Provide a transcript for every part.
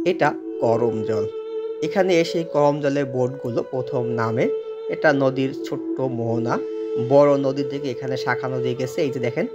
এটা করম জল। এখানে এসে করম জলের বোটগুলো প্রথম নামে। এটা নদীর ছোট্ট মোহনা। বড় নদী থেকে এখানে শাখা নদী গেছে। এই যে দেখেন,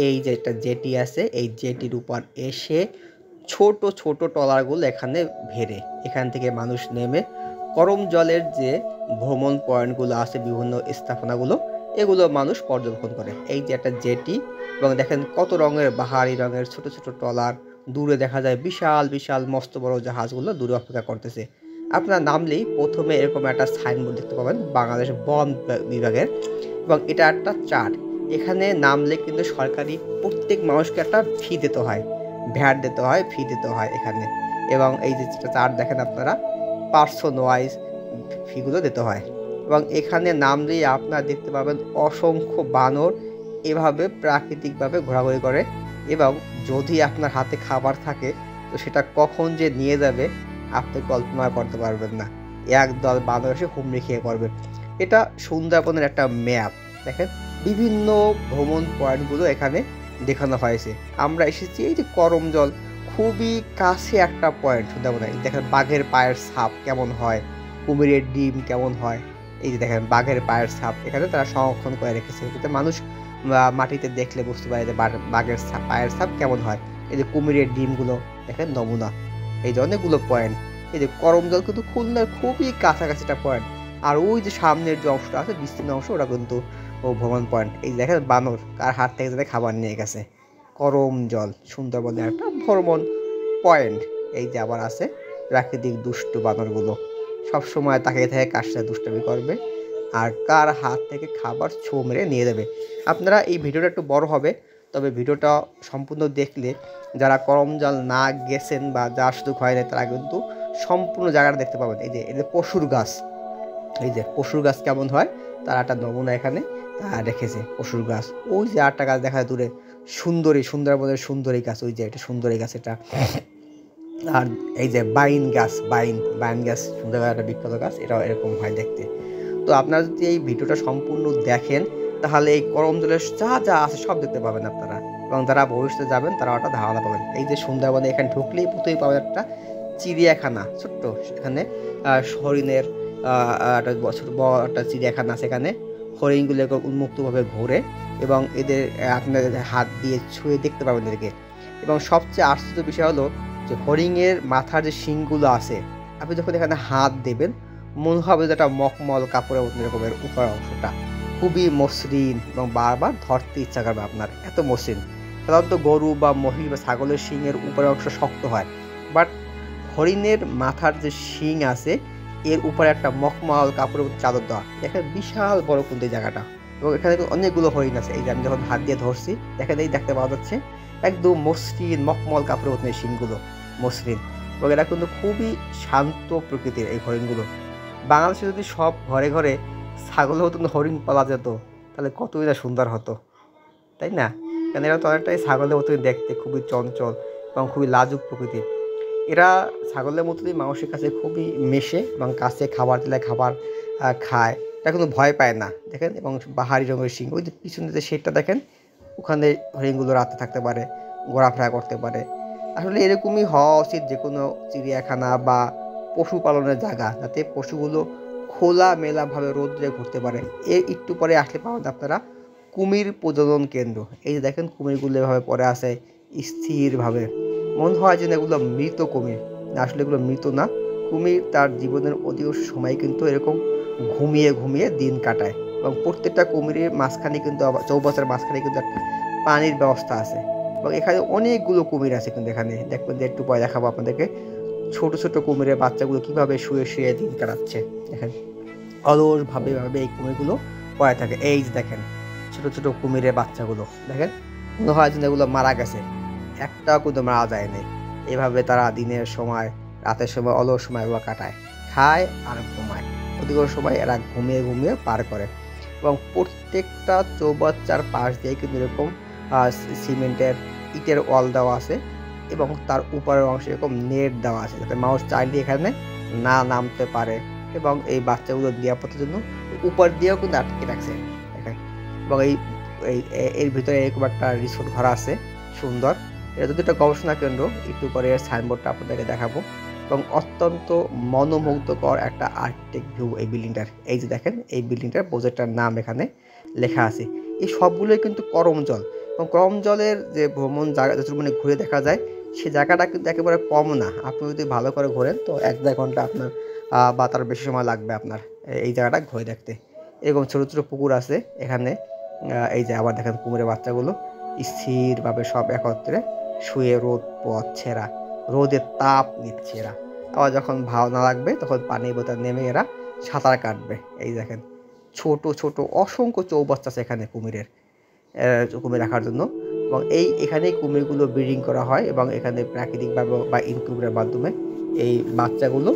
এই যে একটা জেটি আছে, এই জেটির উপর এসে ছোট ছোট ট্রলারগুলো এখানে ভেড়ে এখান থেকে মানুষ নেমে করম জলের যে ভ্রমণ পয়েন্টগুলো আছে, বিভিন্ন স্থাপনাগুলো, এগুলো মানুষ পর্যবেক্ষণ করে। এই যে একটা জেটি, এবং দেখেন কত রঙের, বাহারি রঙের ছোট ছোট ট্রলার। দূরে দেখা যায় বিশাল বিশাল মস্ত বড় জাহাজগুলো দূরে অপেক্ষা করতেছে। আপনার নামলেই প্রথমে এরকম একটা সাইনবোর্ড দেখতে পাবেন বাংলাদেশ বন বিভাগের, এবং এটা একটা চার্ট। এখানে নামলে কিন্তু সরকারি প্রত্যেক মানুষকে একটা ফি দিতে হয়, ভ্যাট দিতে হয়, ফি দিতে হয় এখানে। এবং এই যে চার্ট দেখেন আপনারা, পার্সন ওয়াইজ ফিগুলো দিতে হয়। এবং এখানে নামলেই আপনারা দেখতে পাবেন অসংখ্য বানর এভাবে প্রাকৃতিকভাবে ঘোরাঘুরি করে। এবং যদি আপনার হাতে খাবার থাকে, তো সেটা কখন যে নিয়ে যাবে আপনি কল্পনা করতে পারবেন না। একদল বানর এসে হুমড়ি খেয়ে পড়বে। এটা সুন্দরবনের একটা ম্যাপ। দেখেন বিভিন্ন ভ্রমণ পয়েন্টগুলো এখানে দেখানো হয়েছে। আমরা এসেছি এই যে করম জল, খুবই কাছে একটা পয়েন্ট সুন্দরবনে। দেখেন বাঘের পায়ের ছাপ কেমন হয়, কুমিরের ডিম কেমন হয়। এই যে দেখেন বাঘের পায়ের ছাপ এখানে তারা সংরক্ষণ করে রেখেছে, যাতে মানুষ মাটিতে দেখলে বুঝতে পারে যে বাঘের পায়ের ছাপ কেমন হয়। এই যে কুমিরের ডিমগুলো দেখেন নমুনা। এই যে অনেকগুলো পয়েন্ট। এই যে করম জল কিন্তু খুলনার খুবই কাছাকাছি একটা পয়েন্ট। আর ওই যে সামনের যে অংশটা আছে, বিস্তীর্ণ অংশ, ওটা কিন্তু ও ভ্রমণ পয়েন্ট। এই যে দেখেন বানর কার হাত থেকে যাতে খাবার নিয়ে গেছে। করম জল সুন্দরবনের একটা ভ্রমণ পয়েন্ট। এই যে আবার আছে প্রাকৃতিক দুষ্টু বানরগুলো, সবসময় তাকিয়ে থাকে কার সাথে দুষ্টামি করবে আর কার হাত থেকে খাবার ছো মেরে নিয়ে যাবে। আপনারা এই ভিডিওটা একটু বড় হবে, তবে ভিডিওটা সম্পূর্ণ দেখলে যারা করম জল না গেছেন বা যার সুযোগ হয় না, তারা কিন্তু সম্পূর্ণ জায়গাটা দেখতে পাবেন। এই যে পশুর গাছ, এই যে পশুর গাছ কেমন হয় তার একটা নমুনা এখানে রেখেছে। পশুর গাছ, ওই যে আটটা গাছ দেখা যায় দূরে, সুন্দরী, সুন্দরবনের সুন্দরী গাছ, ওই যে এটা সুন্দরী গাছ এটা। আর এই যে বাইন গাছ, বাইন গাছ সুন্দরবনের একটা বিখ্যাত গাছ, এটাও এরকম হয় দেখতে। তো আপনারা যদি এই ভিডিওটা সম্পূর্ণ দেখেন, তাহলে এই করম জলের যা যা আছে সব দেখতে পাবেন আপনারা, এবং যারা ভবিষ্যতে যাবেন তারা একটা ধারণা পাবেন। এই যে সুন্দরবনে এখানে ঢুকলেই প্রথমেই পাবেন একটা চিড়িয়াখানা ছোট্ট। সেখানে হরিণের একটা ছোট বড় একটা চিড়িয়াখানা, সেখানে হরিণগুলো উন্মুক্তভাবে ঘোরে, এবং এদের আপনাদের হাত দিয়ে ছুঁয়ে দেখতে পাবেন এদেরকে। এবং সবচেয়ে আশ্চর্য বিষয় হলো যে হরিণের মাথার যে শিংগুলো আছে, আপনি যখন এখানে হাত দেবেন মনে হবে যে একটা মখমল কাপড়ের মতন এরকমের উপর অংশটা খুবই মসৃণ, এবং বারবার ধরতে ইচ্ছা করবে আপনার, এত মসৃণ। সাধারণত গরু বা মহিষ বা ছাগলের শিংয়ের উপরের অংশ শক্ত হয়, বাট হরিণের মাথার যে শিং আছে এর উপরে একটা মখমল কাপড়ের চাদর দেওয়া। দেখেন বিশাল বড় কিন্তু এই জায়গাটা, এবং এখানে অনেকগুলো হরিণ আছে। এই যে আমি যখন হাত দিয়ে ধরছি দেখেন, এই দেখতে পাওয়া যাচ্ছে একদম মসৃণ মখমল কাপড়ের মতন এই শিংগুলো, মসৃণ। এবং এরা কিন্তু খুবই শান্ত প্রকৃতির এই হরিণগুলো। বাংলাদেশে যদি সব ঘরে ঘরে ছাগল হতো, হরিণ পালা যেত, তাহলে কতই না সুন্দর হতো, তাই না? কারণ এরা তো অনেকটাই ছাগলের মতোই দেখতে, খুবই চঞ্চল এবং খুবই লাজুক প্রকৃতির। এরা ছাগলের মতোই মানুষের কাছে খুবই মেশে, এবং কাছে খাবার দিলে খাবার খায়। এটা কিন্তু ভয় পায় না দেখেন। এবং বাহারি রঙের শিং, ওই যে পিছনে যে শেডটা দেখেন, ওখানে হরিণগুলো রাতে থাকতে পারে, ঘোরাফেরা করতে পারে। আসলে এরকমই হওয়া উচিত যে কোনো চিড়িয়াখানা বা পশুপালনের জায়গা, যাতে পশুগুলো খোলা মেলাভাবে রোদ্রে ঘুরতে পারে। এর একটু পরে আসলে পাবেন আপনারা কুমির প্রজনন কেন্দ্র। এই যে দেখেন কুমিরগুলো এভাবে পড়ে আছে স্থিরভাবে, মনে হয় যেন এগুলো মৃত কুমির। আসলে এগুলো মৃত না, কুমির তার জীবনের অধিকাংশ সময় কিন্তু এরকম ঘুমিয়ে ঘুমিয়ে দিন কাটায়। এবং প্রত্যেকটা কুমিরের মাঝখানে কিন্তু চৌবাচ্চার মাঝখানে কিন্তু একটা পানির ব্যবস্থা আছে। এবং এখানে অনেকগুলো কুমির আছে কিন্তু এখানে দেখবেন যে একটু পরে দেখাবো আপনাদেরকে ছোট ছোট কুমিরের বাচ্চাগুলো কিভাবে শুয়ে শুয়ে দিন কাটাচ্ছে। দেখেন অলসভাবে ভাবে এই কুমিরগুলো পড়ে থাকে। এই যে দেখেন ছোট ছোট কুমিরের বাচ্চাগুলো দেখেন, মনে হয় যেন এগুলো মারা গেছে, একটাও কিন্তু মারা যায় নাই। এভাবে তারা দিনের সময়, রাতের সময়, অলস সময় এগুলো কাটায়, খায় আর ঘুমায়। অধিকাংশ সময় এরা ঘুমিয়ে ঘুমিয়ে পার করে। এবং প্রত্যেকটা চৌবাচ্চার পাশ দিয়ে কিন্তু এরকম সিমেন্টের ইটের ওয়াল দেওয়া আছে, এবং তার উপরের অংশে এরকম নেট দেওয়া আছে, যাতে মানুষ চাইলে এখানে না নামতে পারে। এবং এই বাচ্চাগুলো নিরাপত্তার জন্য উপর দিয়েও কিন্তু আটকে রাখছে দেখেন। এবং এর ভিতরে এরকম একটা রিসোর্ট ঘর আছে সুন্দর, এটা যদি একটা গবেষণা কেন্দ্র, একটু পরে এর সাইনবোর্ডটা আপনাদেরকে দেখাবো। এবং অত্যন্ত মনোমুগ্ধকর একটা আর্কিটেক্ট ভিউ এই বিল্ডিংটার। এই যে দেখেন এই বিল্ডিংটার প্রজেক্টটার নাম এখানে লেখা আছে। এই সবগুলোই কিন্তু করমজল, এবং করমজলের যে ভ্রমণ জায়গা যতটুকু মানে ঘুরে দেখা যায় সেই জায়গাটা কিন্তু একেবারে কম না। আপনি যদি ভালো করে ঘোরেন তো 1-1.5 ঘন্টা আপনার বা তার বেশি সময় লাগবে আপনার এই জায়গাটা ঘুরে দেখতে। এরকম ছোটো ছোটো পুকুর আছে এখানে। এই যে আবার দেখেন কুমিরের বাচ্চাগুলো স্থিরভাবে সব একত্রে শুয়ে রোদ পোয়াচ্ছে এরা, রোদের তাপ নিচ্ছে এরা। আবার যখন ভালো লাগবে তখন পানির বোতল নেমে এরা সাঁতার কাটবে। এই দেখেন ছোট ছোট অসংখ্য চৌবাচ্চা আছে এখানে কুমিরের, কুমির রাখার জন্য। এবং এখানেই কুমিরগুলো ব্রিডিং করা হয়, এবং এখানে প্রাকৃতিকভাবে বা ইনকিউবেটরের মাধ্যমে এই বাচ্চাগুলো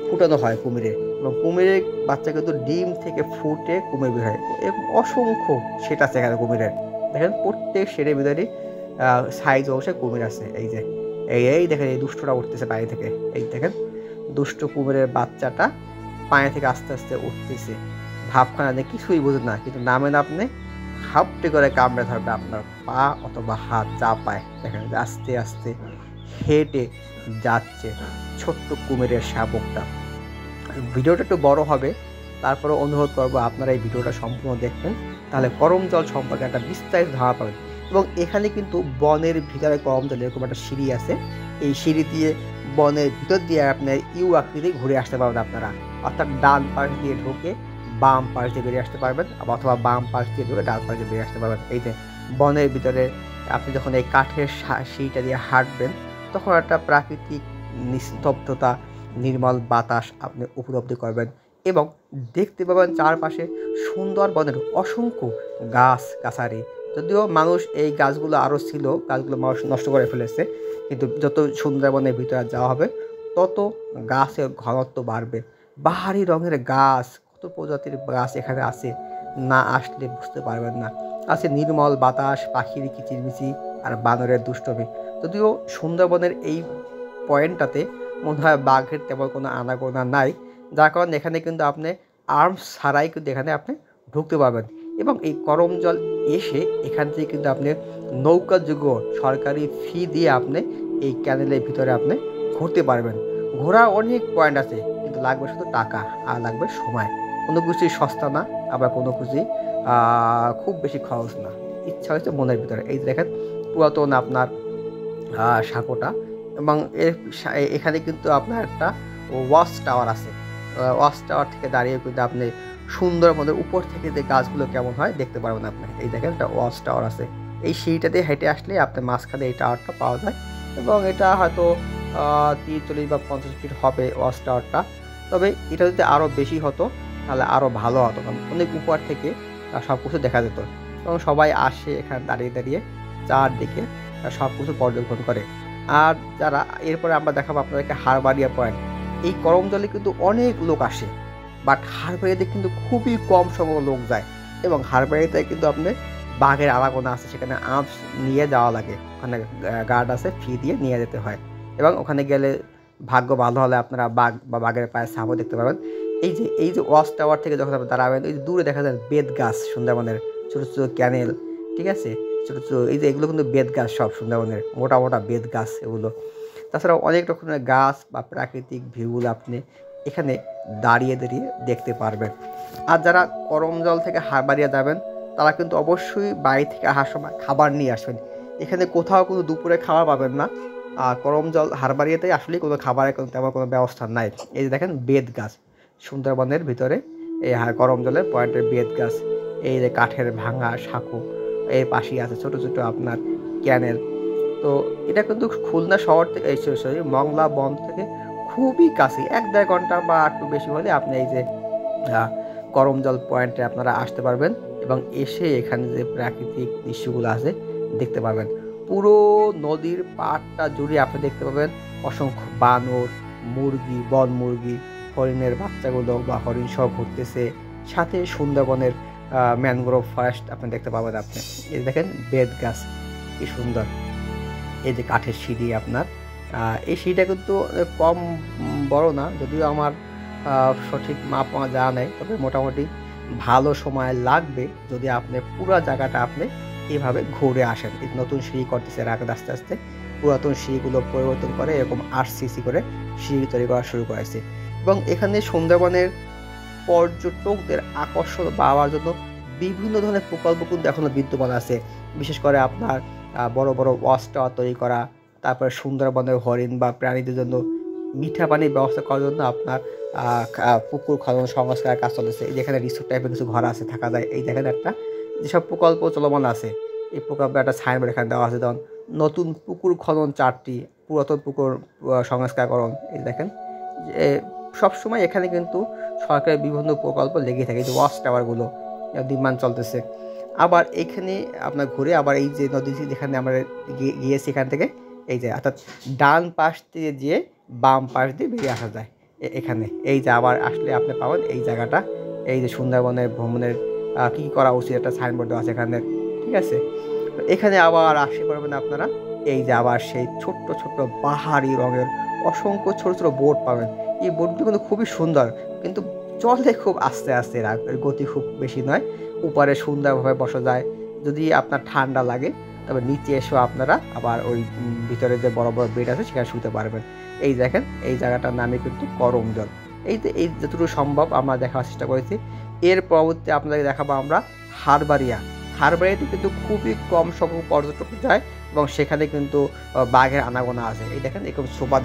ফুটানো হয় কুমিরের। এবং কুমিরের বাচ্চা কিন্তু ডিম থেকে ফুটে কুমির বের হয়। এরকম অসংখ্য সেট আছে এখানে কুমিরের। দেখেন প্রত্যেক সেটের ভিতরেই সাইজ অনুসারে কুমির আছে। এই যে এই দেখেন এই দুষ্টটা উঠতেছে পানি থেকে। এই দেখেন দুষ্ট কুমিরের বাচ্চাটা পানি থেকে আস্তে আস্তে উঠতেছে। ভাবখানা দিয়ে কিছুই বুঝেন না, কিন্তু নামেন আপনি হাপটে করে কামড়ে ধরবে আপনার পা অথবা হাত, যা পায়। দেখেন আস্তে আস্তে হেঁটে যাচ্ছে ছোট্ট কুমিরের শাবকটা। ভিডিওটা একটু বড় হবে, তারপরে অনুরোধ করবো আপনারা এই ভিডিওটা সম্পূর্ণ দেখবেন, তাহলে করমজল সম্পর্কে একটা বিস্তারিত ধারণা পাবেন। এবং এখানে কিন্তু বনের ভিতরে করমজল এরকম একটা সিঁড়ি আছে। এই সিঁড়ি দিয়ে বনের ভিতর দিয়ে আপনার ইউ আকৃতি ঘুরে আসতে পারবেন আপনারা। অর্থাৎ ডান পাশ দিয়ে ঢুকে বাম পাশ দিয়ে বেরিয়ে আসতে পারবেন, অথবা বাম পাশ দিয়ে ঢুকে ডান পাশ দিয়ে বেরিয়ে আসতে পারবেন। এই যে বনের ভিতরে আপনি যখন এই কাঠের সিঁড়িটা দিয়ে হাঁটবেন তখন একটা প্রাকৃতিক নিস্তব্ধতা, নির্মল বাতাস আপনি উপলব্ধি করবেন, এবং দেখতে পাবেন চারপাশে সুন্দরবনের অসংখ্য গাছ গাছালি। যদিও মানুষ এই গাছগুলো আরও ছিল, গাছগুলো মানুষ নষ্ট করে ফেলেছে, কিন্তু যত সুন্দরবনের ভিতরে যাওয়া হবে তত গাছের ঘনত্ব বাড়বে। বাহারি রঙের গাছ, কত প্রজাতির গাছ এখানে আছে, না আসলে বুঝতে পারবেন না। আছে নির্মল বাতাস, পাখির কিচিরমিচি আর বানরের দুষ্টমি। যদিও সুন্দরবনের এই পয়েন্টটাতে মনে হয় বাঘের তেমন কোনো আনাগোনা নাই, যার কারণে এখানে কিন্তু আপনি আর্মস ছাড়াই কিন্তু এখানে আপনি ঢুকতে পারবেন। এবং এই করমজল এসে এখান থেকে কিন্তু আপনি নৌকাযোগ্য সরকারি ফি দিয়ে আপনি এই ক্যানেলের ভিতরে আপনি ঘুরতে পারবেন। ঘোরার অনেক পয়েন্ট আছে, কিন্তু লাগবে শুধু টাকা আর লাগবে সময়। কোনো কিছুই সস্তা না, আবার কোনো কিছুই খুব বেশি খরচ না। ইচ্ছা হয়েছে মনের ভিতরে। এই দেখেন পুরাতন আপনার সাঁকোটা, এবং এখানে কিন্তু আপনার একটা ওয়াচ টাওয়ার আছে। ওয়াচ টাওয়ার থেকে দাঁড়িয়ে কিন্তু আপনি সুন্দরবনের উপর থেকে যে গাছগুলো কেমন হয় দেখতে পারবেন আপনি। এই দেখেন একটা ওয়াচ টাওয়ার আছে। এই সিঁড়িটা দিয়ে হেঁটে আসলে আপনার মাঝখানে এই টাওয়ারটা পাওয়া যায়, এবং এটা হয়তো 30-40 বা 50 ফিট হবে ওয়াচ টাওয়ারটা। তবে এটা যদি আরও বেশি হতো তাহলে আরও ভালো হতো, কারণ অনেক উপর থেকে সব কিছু দেখা যেত, এবং সবাই আসে এখানে দাঁড়িয়ে দাঁড়িয়ে চারদিকে সব কিছু পর্যবেক্ষণ করে। আর যারা এরপরে আমরা দেখাবো আপনাদেরকে হারবাড়িয়া পয়েন্ট। এই করমজলে কিন্তু অনেক লোক আসে, বাট হারবাড়িয়াতে কিন্তু খুবই কম সংখ্যক লোক যায়। এবং হারবাড়িয়াতে কিন্তু আপনি বাঘের আনাগোনা আছে, সেখানে আর্মস নিয়ে যাওয়া লাগে, ওখানে গার্ড আছে, ফি দিয়ে নিয়ে যেতে হয়। এবং ওখানে গেলে ভাগ্য ভালো হলে আপনারা বাঘ বা বাঘের পায়ে ছাপও দেখতে পাবেন। এই যে ওয়াচ টাওয়ার থেকে যখন আপনি দাঁড়াবেন, এই দূরে দেখা যায় বেত গাছ, সুন্দরবনের ছোটো ছোটো ক্যানেল, ঠিক আছে, ছোটো ছোটো এই যে এগুলো কিন্তু বেত গাছ, সব সুন্দরবনের মোটা মোটা বেত গাছ এগুলো। তাছাড়াও অনেক রকমের গাছ বা প্রাকৃতিক ভিউগুলো আপনি এখানে দাঁড়িয়ে দাঁড়িয়ে দেখতে পারবেন। আর যারা করমজল থেকে হারবাড়িয়া যাবেন তারা কিন্তু অবশ্যই বাড়ি থেকে আসার সময় খাবার নিয়ে আসবেন। এখানে কোথাও কোনো দুপুরে খাবার পাবেন না। আর করমজল হারবাড়িয়াতে আসলেই কোনো খাবারের তেমন কোনো ব্যবস্থা নাই। এই যে দেখেন বেত গাছ, সুন্দরবনের ভিতরে এই করমজলের পয়েন্টের বেত গাছ, এই যে কাঠের ভাঙা সাঁকো, এর পাশেই আছে ছোটো ছোটো আপনার ক্যানেল। তো এটা কিন্তু খুলনা শহর থেকে, সরি মংলা বন্দর থেকে খুবই কাছে, 1-1.5 ঘন্টা বা একটু বেশি হলে আপনি এই যে করমজল পয়েন্টে আপনারা আসতে পারবেন, এবং এসে এখানে যে প্রাকৃতিক দৃশ্যগুলো আছে দেখতে পারবেন। পুরো নদীর পাড়টা জুড়ে আপনি দেখতে পাবেন অসংখ্য বানর, মুরগি, বন মুরগি, হরিণের বাচ্চাগুলো বা হরিণ সহ ঘুরতেছে, সাথে সুন্দরবনের ম্যানগ্রোভ ফরেস্ট আপনি দেখতে পাবেন। আপনি এই দেখেন বেত গাছ কি সুন্দর। এই যে কাঠের সিঁড়ি আপনার, এই সিঁড়িটা কিন্তু কম বড় না, যদিও আমার সঠিক মাপ আমার জানা নেই, তবে মোটামুটি ভালো সময় লাগবে যদি আপনি পুরো জায়গাটা আপনি এভাবে ঘুরে আসেন। এই নতুন সিঁড়ি করতেছে রাখেন আস্তে আস্তে, পুরাতন সিঁড়িগুলো পরিবর্তন করে এরকম 8 সিসি করে সিঁড়ি তৈরি করা শুরু করেছে। এবং এখানে সুন্দরবনের পর্যটকদের আকর্ষণ বাড়াবার জন্য বিভিন্ন ধরনের প্রকল্প কিন্তু এখনো বিদ্যমান আছে। বিশেষ করে আপনার বড় বড় ওয়াচ টাওয়ার তৈরি করা, তারপরে সুন্দরবনের হরিণ বা প্রাণীদের জন্য মিঠা পানির ব্যবস্থা করার জন্য আপনার পুকুর খনন সংস্কারের কাজ চলেছে। এই যেখানে রিসোর্ট টাইপের কিছু ঘর আছে, থাকা যায়। এই দেখেন একটা যেসব প্রকল্প চলমান আছে, এই প্রকল্পে একটা সাইনবোর্ড এখানে দেওয়া আছে, যেমন নতুন পুকুর খনন 4টি, পুরাতন পুকুর সংস্কারকরণ। এই দেখেন যে সবসময় এখানে কিন্তু সরকারের বিভিন্ন প্রকল্প লেগে থাকে, এই যে ওয়াচ টাওয়ারগুলো নির্মাণ চলতেছে। আবার এখানে আপনার ঘুরে আবার এই যে নদী যেখানে আমরা গিয়েছি, এখান থেকে এই যে অর্থাৎ ডান পাশ দিয়ে যেয়ে বাম পাশ দিয়ে বেরিয়ে আসা যায় এখানে। এই যে আবার আসলে আপনি পাবেন এই জায়গাটা, এই যে সুন্দরবনের ভ্রমণের কী করা উচিত একটা সাইনবোর্ড দেওয়া আছে এখানে, ঠিক আছে। তো এখানে আবার আসতে পারবেন আপনারা, এই যে আবার সেই ছোট্ট ছোট্ট পাহাড়ি রঙের অসংখ্য ছোট ছোট বোট পাবেন। এই বোটগুলো কিন্তু খুবই সুন্দর, কিন্তু চলে খুব আস্তে আস্তে, এর গতি খুব বেশি নয়। উপরে সুন্দরভাবে বসা যায়। যদি আপনার ঠান্ডা লাগে তবে নিচে এসেও আপনারা আবার ওই ভিতরে যে বড় বড় বেড আছে সেখানে শুতে পারবেন। এই দেখেন এই জায়গাটার নামে কিন্তু করমজল। এই যতটুকু সম্ভব আমরা দেখার চেষ্টা করেছি। এর পরবর্তী আপনাদেরকে দেখাবো আমরা হারবাড়িয়া। হারবাড়িয়াতে কিন্তু খুবই কম সংখ্যক পর্যটক যায় এবং সেখানে কিন্তু বাঘের আনাগোনা আছে। এই দেখেন এরকম সোফা